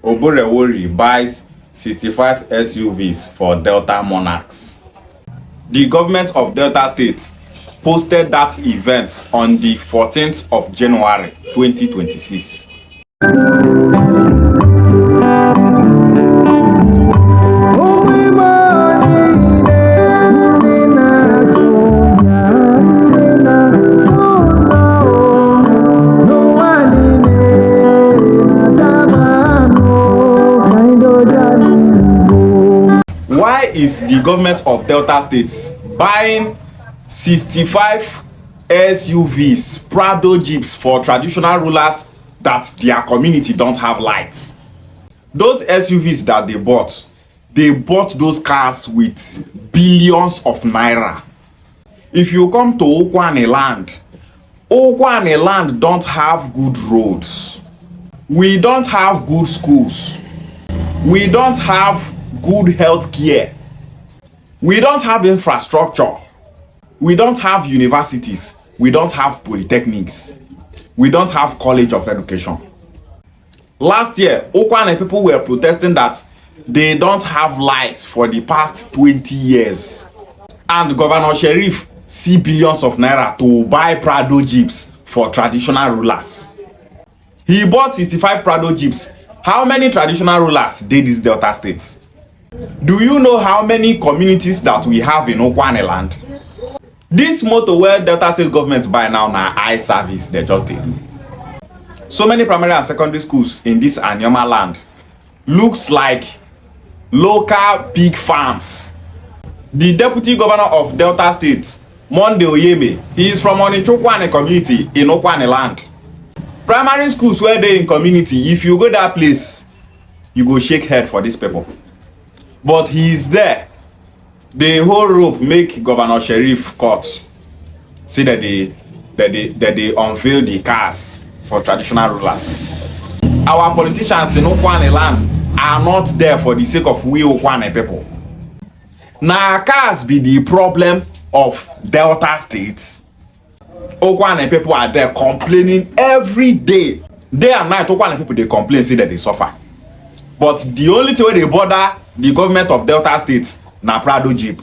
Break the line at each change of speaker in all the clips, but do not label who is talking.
Oborewori buys 65 SUVs for Delta monarchs. The government of Delta State posted that event on the 14th of January 2026. Why is the government of Delta State buying 65 SUVs, Prado Jeeps for traditional rulers that their community don't have lights? Those SUVs that they bought those cars with billions of naira. If you come to Ukwuani land don't have good roads. We don't have good schools. We don't have good health care. We don't have infrastructure. We don't have universities. We don't have polytechnics. We don't have college of education. Last year, Ukwuani people were protesting that they don't have lights for the past 20 years. And Governor Sheriff see billions of naira to buy Prado Jeeps for traditional rulers. He bought 65 Prado Jeeps. How many traditional rulers did this Delta State? Do you know how many communities that we have in Ukwuani land? This motor where Delta State government buy now eye service, they just do. So many primary and secondary schools in this Anioma land looks like local pig farms. The deputy governor of Delta State, Monday Oyeme, he is from Ukwuani community in Ukwuani land. Primary schools where they in community, if you go that place, you go shake head for these people. But he is there. The whole rope make Governor Sheriff cut. See that they unveil the cars for traditional rulers. Our politicians in Ukwuani land are not there for the sake of we Ukwuani people. Now cars be the problem of Delta State. Ukwuani people are there complaining every day. Day and night, Ukwuani people they complain, say that they suffer. But the only thing they bother the government of Delta State na Prado Jeep.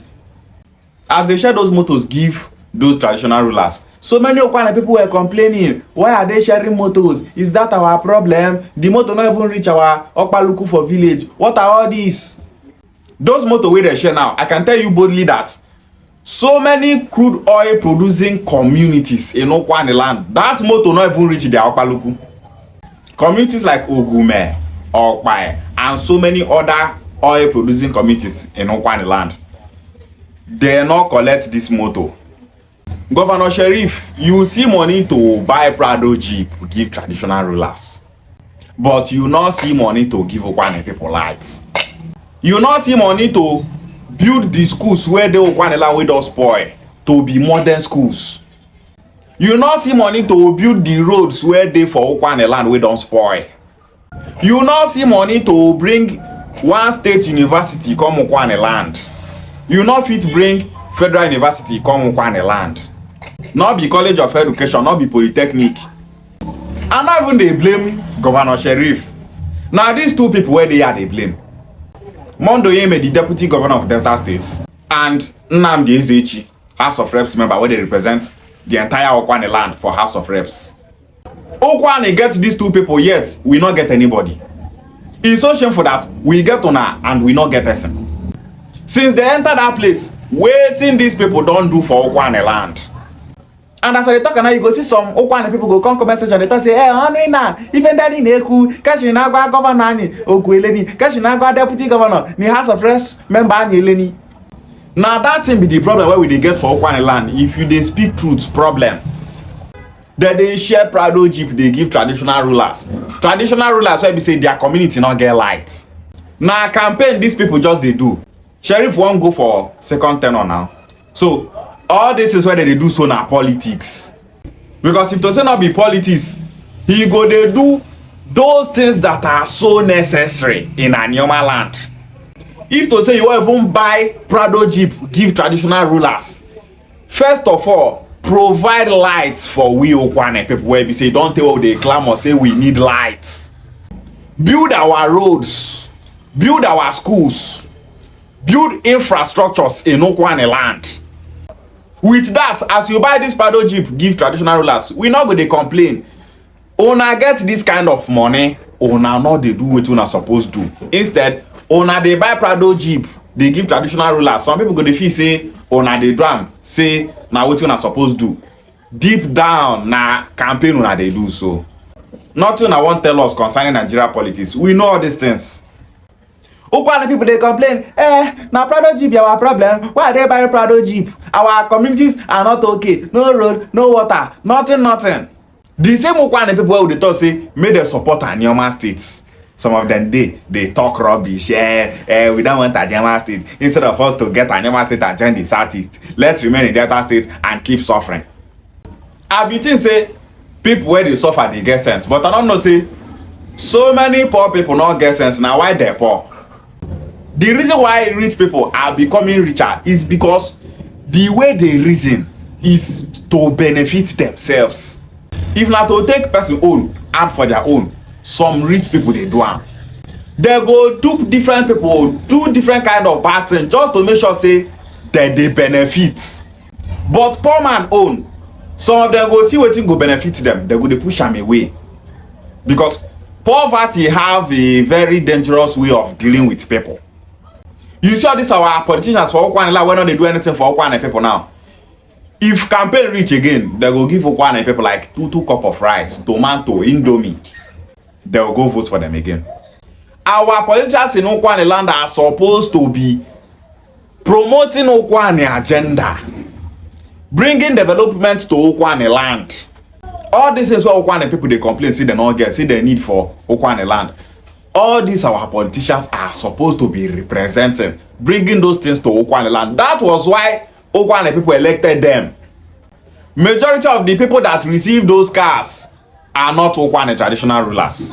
As they share those motors give those traditional rulers, so many Ukwuani people were complaining, why are they sharing motors? Is that our problem? The motor not even reach our Okpaluku for village. What are all these? Those motors where they share now, I can tell you boldly that so many crude oil producing communities in Ukwuani land, that motor not even reach their Okpaluku. Communities like Ogume, Okpai, and so many other oil producing communities in Ukwuani land, they not collect this motor. Governor Sheriff, you see money to buy Prado Jeep give traditional rulers, but you not see money to give Ukwuani people lights. You not see money to build the schools where the Ukwuani land will don't spoil to be modern schools. You not see money to build the roads where they for Ukwuani land will don't spoil. You not see money to bring one state university come Ukwuani land. You not fit bring federal university come Ukwuani land. Not be college of education, not be polytechnic. And not even they blame Governor Sheriff. Now these two people where they are, they blame Monday Oyeme, the deputy governor of Delta State, and Nnamdi Ezechi, House of Reps member, where they represent the entire Ukwuani land for House of Reps. Ukwuani get these two people, yet we not get anybody. It's so shameful that we get Una and we not get person. Since they enter that place, waiting these people don't do for Ukwuani land. And as I talk now, you go see some Ukwuani people go come comment section, they talk say, hey, honey na, even daddy neku, kashi na gwa governor ani, Okwueleni, kashi na gwa deputy governor, ni House of Reps member ani Eleni. Now that thing be the problem where we dey get for Ukwuani land. If you dey speak truth, problem. Then they share Prado Jeep, they give traditional rulers. Traditional rulers where we say their community not get light. Now campaign these people just they do. Sheriff won't go for second tenure now. So all this is where they do so now politics. Because if to say not be politics, he go they do those things that are so necessary in Anioma land. If to say you won't even buy Prado Jeep, give traditional rulers, first of all, provide lights for we Ukwuani people where we say don't tell they clamor say we need lights. build our roads, build our schools, build infrastructures in Ukwuani land. With that, as you buy this Prado Jeep, give traditional rulers, we not go dey complain. Una get this kind of money, una not dey do what una suppose do. Instead, una dey buy Prado Jeep, they give traditional rulers. Some people go dey feel say una dey do am, say na what una suppose do. Deep down, na campaign una dey do so. Nothing una wan tell us concerning Nigeria politics. We know all these things. Ukwuani people they complain, now Prado Jeep our problem. Why are they buying Prado Jeep? Our communities are not okay. No road, no water, nothing. The same Ukwuani people who they talk say, may they support Anioma states. Some of them they talk rubbish. We don't want Anioma state. Instead of us to get Anioma state and join the Southeast, let's remain in Delta state and keep suffering. I be think say people where they suffer they get sense, but I don't know say so many poor people not get sense. Now why they're poor? The reason why rich people are becoming richer is because the way they reason is to benefit themselves. If not to take person own, add for their own, some rich people they do am. They go dupe different people, do different kind of bad thing just to make sure say that they benefit. But poor man own, some of them go see wetin go benefit them, they go dey push am away. Because poverty have a very dangerous way of dealing with people. You see all these our politicians for Ukwuani like, why not they do anything for Ukwuani people now? If campaign reach again, they go give Ukwuani people like two cup of rice, tomato, indomie. They will go vote for them again. Our politicians in Ukwuani land are supposed to be promoting Ukwuani agenda, bringing development to Ukwuani land. All this is why Ukwuani people they complain, see they not get, see the need for Ukwuani land. All these our politicians are supposed to be representing, bringing those things to Ukwuani land. That was why Ukwuani people elected them. Majority of the people that receive those cars are not Ukwuani traditional rulers.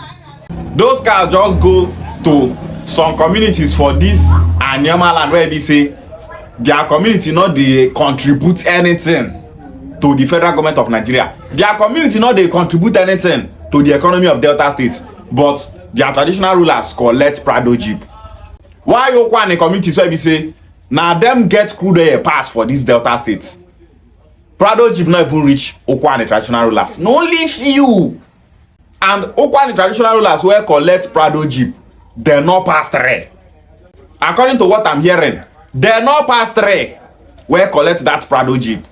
Those cars just go to some communities for this Anioma land where they say their community not they contribute anything to the federal government of Nigeria. Their community not they contribute anything to the economy of Delta State, but their traditional rulers collect Prado Jeep. Why Ukwuani communities where we say now them get crude oil pass for this Delta State? Prado Jeep not even reach Ukwuani traditional rulers. No, only few. And Ukwuani traditional rulers where collect Prado Jeep, they not pass 3. According to what I'm hearing, they not pass 3 where collect that Prado Jeep.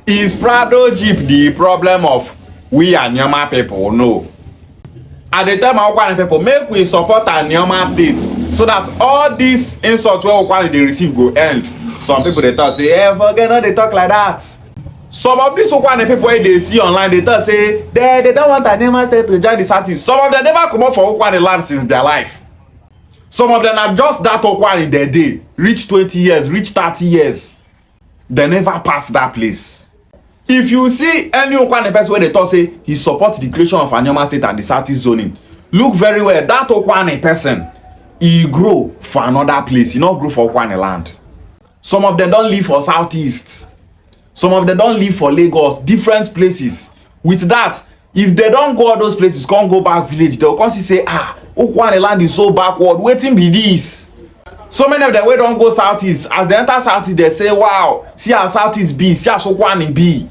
Is Prado Jeep the problem of we Anioma people? No. At the time Ukwuani people make we support Anioma state so that all these insults where Ukwuani they receive go end. Some people they talk say, forget how they talk like that. Some of these Ukwuani people they see online they talk say they don't want Anioma state to join the Southeast. Some of them never come up for Ukwuani land since their life. Some of them are just that Ukwuani their day, reach 20 years, reach 30 years. They never pass that place. If you see any Ukwuani person where they talk say he supports the creation of Anioma state and the Southeast zoning, look very well. That Ukwuani person, he grow for another place. He not grow for Ukwuani land. Some of them don't live for Southeast. Some of them don't live for Lagos, different places. With that, if they don't go all those places, can't go back village, they'll come say, Ukwuani land is so backward. Waiting be this. So many of them wey don't go Southeast. As they enter Southeast, they say, wow, see how Southeast be, see how Ukwuani be.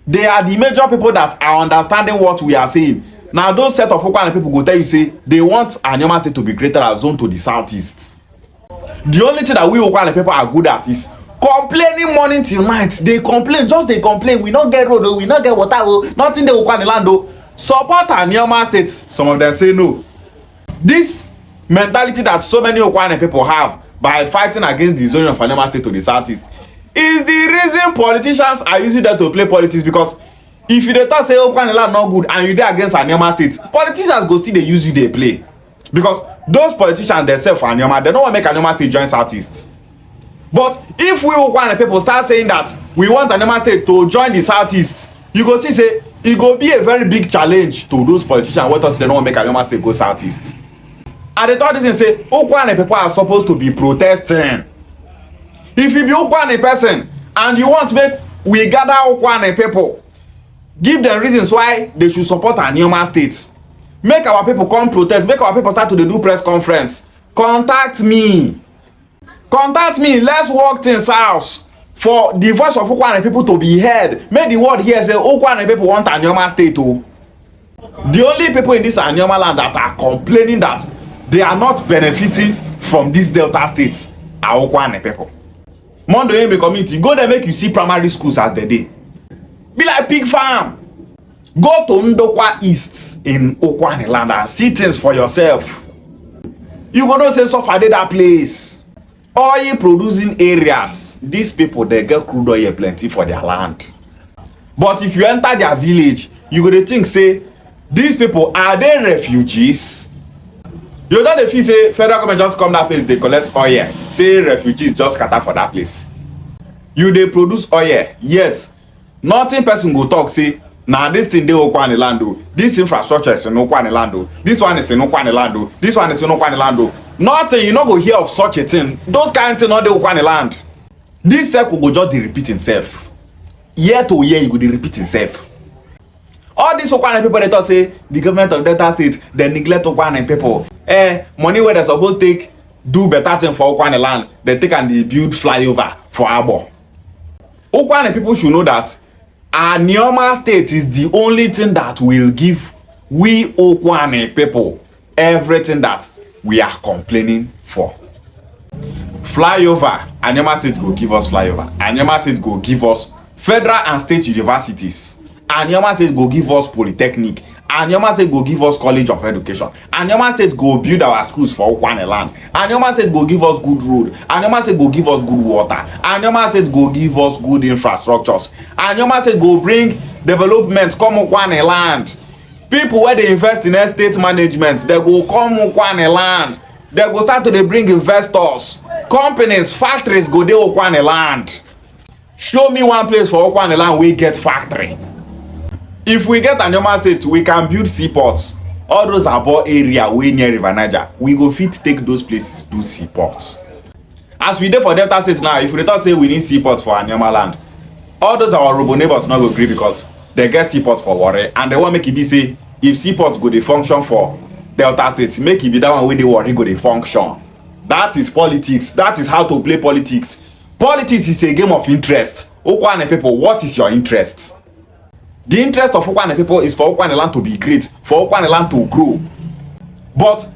They are the major people that are understanding what we are saying. Now those set of Ukwuani people go tell you say they want Anioma state to be created as zone to the Southeast. The only thing that we Ukwuani people are good at is complaining morning till night. They complain, just they complain. We not get road, we not get water, nothing they Ukwuani land. Support Anioma state. Some of them say no. This mentality that so many Ukwuani people have by fighting against the zoning of Anioma state to the Southeast is the reason politicians are using that to play politics. Because if you dey talk say Ukwuani land not good and you dey against Anioma state, politicians go still they use you they play. Because those politicians themselves for Anioma, they don't want to make Anioma state join Southeast. But if we Ukwuani people start saying that we want Anioma state to join the Southeast, you go see say it go be a very big challenge to those politicians what us they don't want to make Anioma state go Southeast. And they thought this and say Ukwuani people are supposed to be protesting. If you be Ukwuani person and you want to make we gather Ukwuani people, give them reasons why they should support Anioma state. Make our people come protest, make our people start to do press conference. Contact me. Contact me. Let's work things out for the voice of Ukwuani people to be heard. Make the world hear say Ukwuani people want Anioma state too. The only people in this Anioma land that are complaining that they are not benefiting from this Delta state are Ukwuani people. Mondo Eme community, go there make you see primary schools as they dey. Be like pig farm. Go to Ndokwa East in Ukwuani land and see things for yourself. You go know say suffer dey that place. Oil producing areas, these people they get crude oil plenty for their land. But if you enter their village, you go to think say these people are they refugees? You know the feel say federal government just come that place, they collect oil. Say refugees just scatter for that place. You they produce oil, yet nothing person go talk say now this thing dey Ukwuani land o, this infrastructure is in Ukwuani land o, this one is in Ukwuani land o, this one is in Ukwuani land o. Nothing, you no go hear of such a thing. Those kind of things not dey Ukwuani land. This circle go just dey repeat itself. Year to year, you go dey repeat itself. All these Ukwuani people they talk say the government of Delta State they neglect Ukwuani people. Money where they supposed take do better thing for Ukwuani land, they take and they build flyover for Abo. Ukwuani people should know that Anioma state is the only thing that will give we Ukwuani people everything that we are complaining for. Flyover, Anioma state go give us flyover. Anioma state go give us federal and state universities. Anioma state go give us polytechnic. Anioma state go give us college of education. Anioma state go build our schools for Ukwuani land. Anioma state go give us good road. Anioma state go give us good water. Anioma state go give us good infrastructures. Anioma state go bring development come Ukwuani land. People where they invest in estate management, they go come Ukwuani land. They go start to bring investors. Companies, factories go dey Ukwuani land. Show me one place for Ukwuani land we get factory. If we get Anioma state, we can build seaports. All those above area way near River Niger, we go fit take those places do seaports. As we dey for Delta State now, if we talk say we need seaports for Anioma land, all those our robo neighbors not go agree because they get seaport for Warri and they want make it be say if seaports go dey function for Delta State, make it be that one wey dey Warri go dey function. That is politics. That is how to play politics. Politics is a game of interest. Ukwuani people, what is your interest? The interest of Ukwuani people is for Ukwuani land to be great, for Ukwuani land to grow. But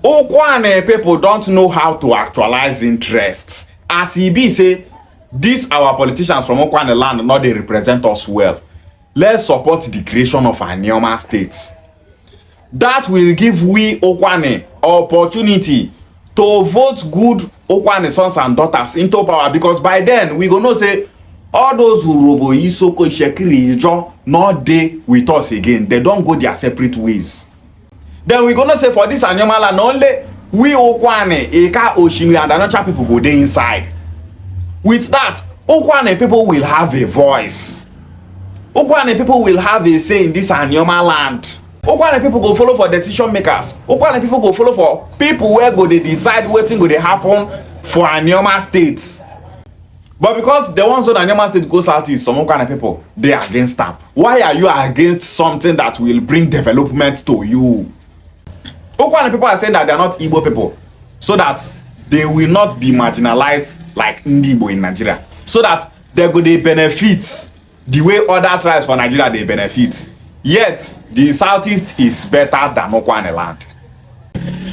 Ukwuani people don't know how to actualize interests. As he be say, these our politicians from Ukwuani land not they represent us well. Let's support the creation of Anioma state. That will give we Ukwuani opportunity to vote good Ukwuani sons and daughters into power, because by then we gonna say all those who robo isoko shekiri ijo not dey with us again. They don't go their separate ways. Then we gonna say for this Anioma land only we Ukwuani, Eka, Oshimiri and Anocha people go dey inside. With that, Ukwuani people will have a voice. Ukwuani people will have a say in this Anioma land. Ukwuani people go follow for decision makers. Ukwuani people go follow for people where go they decide wetin go dey happen for Anioma state. But because the ones on Anioma state go southeast, some Ukwuani people they are against them. Why are you against something that will bring development to you? Ukwuani people are saying that they are not Igbo people, so that they will not be marginalized like Igbo in Nigeria, so that they go they benefit the way other tribes for Nigeria they benefit. Yet the southeast is better than Ukwuani land.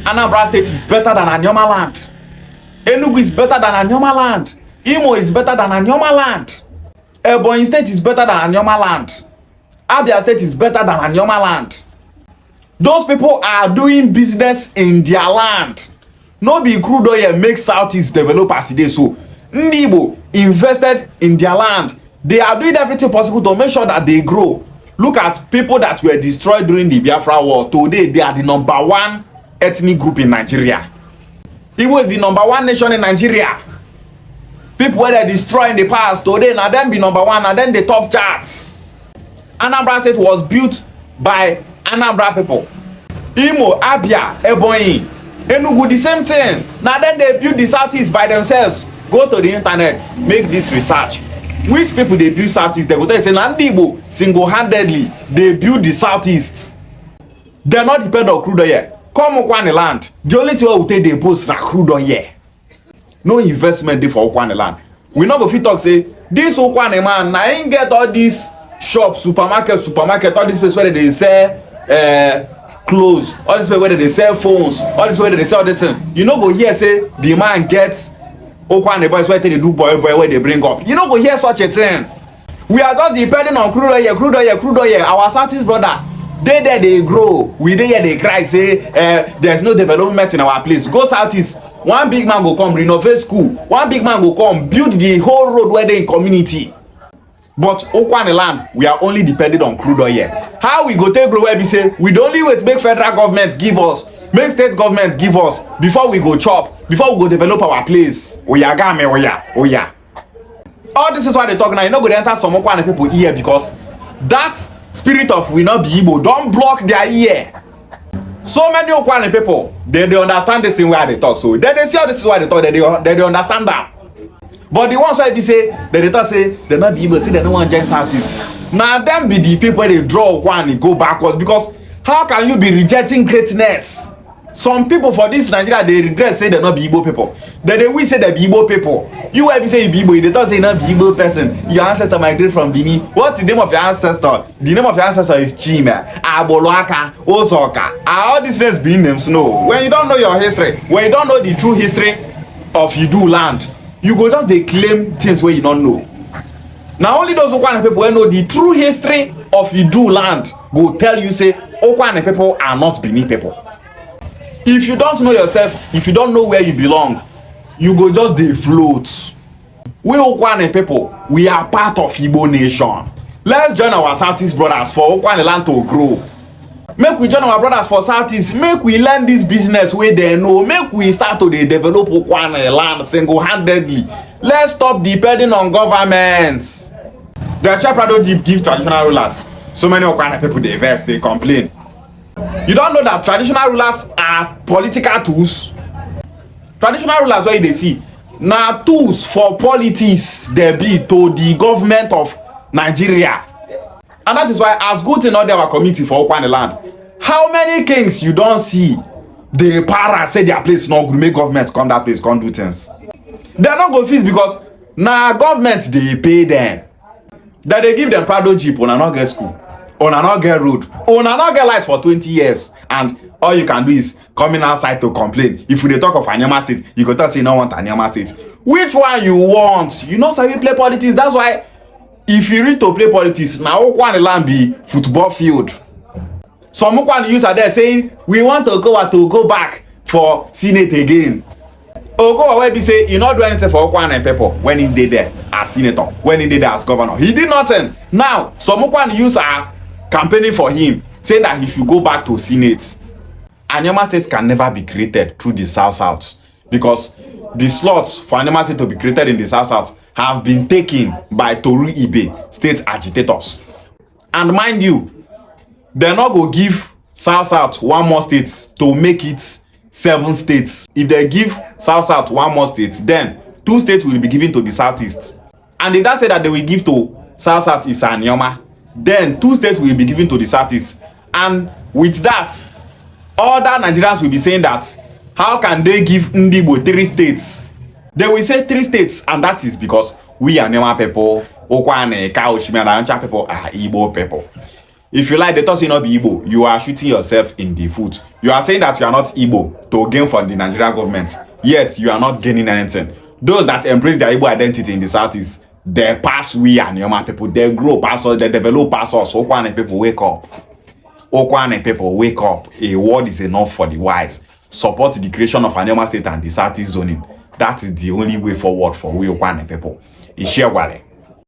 Anambra state is better than Anioma land. Enugu is better than Anioma land. Imo is better than Anioma land. Ebonyi state is better than Anioma land. Abia state is better than Anioma land. Those people are doing business in their land. No be crude oil make southeast develop as it is. So Ndi Igbo invested in their land. They are doing everything possible to make sure that they grow. Look at people that were destroyed during the Biafra war. Today they are the #1 ethnic group in Nigeria. Igbo is the #1 nation in Nigeria. People where they destroy in the past, today now them be #1 and then the top charts. Anambra state was built by Anambra people. Imo, Abia, Ebonyi, Enugu the same thing. Now then they build the southeast by themselves. Go to the internet, make this research. Which people they build southeast? They go tell you say Ndi Igbo single-handedly they build the southeast. They not depend on crude oil. Come Ukwuani land, the only thing we take they post na crude oil. No investment dey for Ukwuani land. We not go fit talk say this Ukwuani man na him get all these shops, supermarket, all this place where they sell clothes, all this place where they sell phones, all this where they sell this thing. You no go hear say the man gets Ukwuani boys where they do boy where they bring up. You no go hear such a thing. We are just depending on crude oil. Our Southeast brother, they grow. We dey here they cry say there's no development in our place. Go Southeast. One big man go come renovate school. One big man go come build the whole road where they in community. But Ukwuani land, we are only dependent on crude oil. How we go take grow where we say we don't only wait make federal government give us, make state government give us before we go chop, before we go develop our place. Oya game, oya. All this is why they talk now. You know go enter some Ukwuani people ear because that spirit of we not be Igbo don't block their ear. So many Ukwuani people they understand this thing where they talk. So they see how this is why they talk. They understand that. But the ones why they say they talk say they not be Igbo, see they don't want join Southeast. Now them be the people they draw Ukwuani go backwards because how can you be rejecting greatness? Some people for this Nigeria they regret say they not be Igbo people. They wish say they be Igbo people. You will be say you be Igbo, they talk say you not be Igbo person. Your ancestor migrate from Benin. What's the name of your ancestor? The name of your ancestor is Chime, Aboloaka, Ozoka. All these names Benin names no. When you don't know your history, when you don't know the true history of Idu land, you go just they claim things where you don't know. Now only those Ukwuani people who know the true history of Idu land go tell you say Ukwuani people are not Benin people. If you don't know yourself, if you don't know where you belong, you go just dey float. We Ukwuani people, we are part of Igbo nation. Let's join our Southeast brothers for Ukwuani land to grow. Make we join our brothers for Southeast. Make we learn this business where they know. Make we start to develop Ukwuani land single-handedly. Let's stop depending on governments. The shepherd don't give traditional rulers. So many Ukwuani people they vex, they complain. You don't know that traditional rulers are political tools. Traditional rulers where they see now tools for politics they be to the government of Nigeria. And that is why as good in all our community for Ukwuani land, how many kings you don't see the para say their place not good, make government come that place, come do things. They are not go fees because now government they pay them. That they give them Prado Jeep on not get school. On not get road, on not get light for 20 years, and all you can do is coming outside to complain. If we talk of Anioma state, you go tell say you don't want Anioma state. Which one you want? You know, sabi play politics. That's why if you read to play politics, now Ukwuani land be football field. Some Ukwuani youths are there saying we want to go back for Senate again. Okowa where be say he not do anything for Ukwuani people when he did there as senator, when he did there as governor. He did nothing. Now some Ukwuani youths are campaigning for him, saying that he should go back to Senate. Anioma state can never be created through the South because the slots for Anioma state to be created in the South have been taken by Toru Ibe state agitators. And mind you, they're not going to give South one more state to make it 7 states. If they give South one more state, then 2 states will be given to the Southeast. And if that say that they will give to South is Anioma, then 2 states will be given to the Southeast. And with that, other Nigerians will be saying that how can they give Ndigbo 3 states? They will say 3 states, and that is because we Anioma people, Ukwuani, Kaoshimi, and Ancha people are Igbo people. If you like the thought you not be Igbo, you are shooting yourself in the foot. You are saying that you are not Igbo to gain from the Nigerian government, yet you are not gaining anything. Those that embrace their Igbo identity in the Southeast, they pass we Anioma people, they grow past us, they develop past us. Ukwuani people wake up. Ukwuani people wake up. A word is enough for the wise. Support the creation of Anioma state and the Southeast zoning. That is the only way forward for we Ukwuani people. Ishewale.